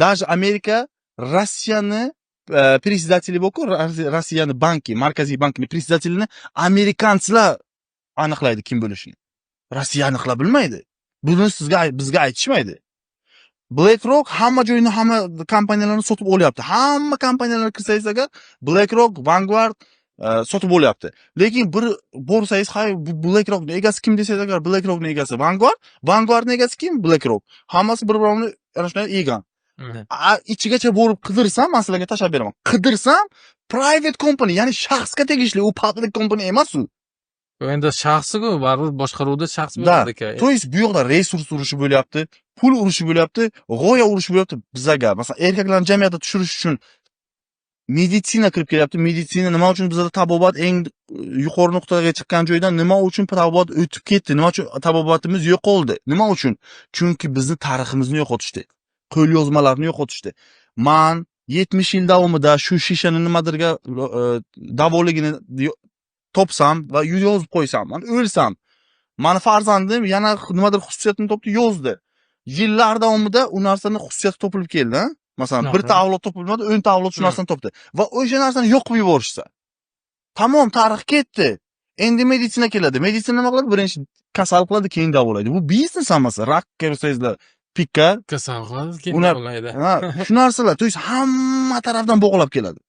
Даже Amerika Rossiyani председатели bor-ku, Rossiyani banki, markaziy bankning predседателini amerikansklar aniqlaydi kim bo'lishini. Rossiya aniqlab bilmaydi. Buni bizga aytishmaydi. BlackRock hamma joyni, hamma kompaniyalarni sotib olyapti. Hamma kompaniyalarga kirsangiz agar BlackRock, Vanguard sotib olyapti. Lekin bir borsangiz, hay bu BlackRockning egasi kim desangiz agar BlackRockning egasi Vanguard, Vanguardning egasi kim? BlackRock. Hammasi bir-birini ana shunday egan. İchigacha borib qidirsam, men sizlarga tashlab beraman. Qidirsam, private company, ya'ni shaxsga tegishli, u public company emas u. Endi shaxsi-ku, baribir boshqaruvda shaxs Da. bo'ladi ekan. To есть bu yoqda resurs urushi bo'lyapti, pul urushi bo'lyapti, g'oya urushi bo'lyapti. Bizga, masalan, erkaklarni jamiyatda tushirish uchun meditsina kirib kelyapti. Meditsina nima uchun bizda tabobat eng yuqori nuqtaga chiqqan joydan nima uchun tabobat o'tib ketdi? Nima uchun tabobatimiz yo'qoldi? Nima uchun? Chunki bizni tariximizni yo'qotishdi. Qo'lyozmalarni yo'qotishdi. Men 70 yil davomida shu shishani nimadirga davoligini topsam va yozib qo'ysam, men o'lsam, mani farzandim yana nimadir xususiyatini topdi, yozdi. Yillar davomida u narsani xususiyati topilib keldi, masalan, birta avlod topilmadi, 10 ta avlod shu narsani topdi va o'sha narsani yoqib yuborishsa, tamom, tarix ketdi. Endi meditsina keladi. Meditsina nima qiladi? Birinchi kasal qiladi, keyin davolaydi. Bu biznes hammasi. Rak ko'rsangizlar, pikka kasal qiladi, keyin davolaydi. Shu narsalar, to есть hamma tarafdan bog'lab keladi.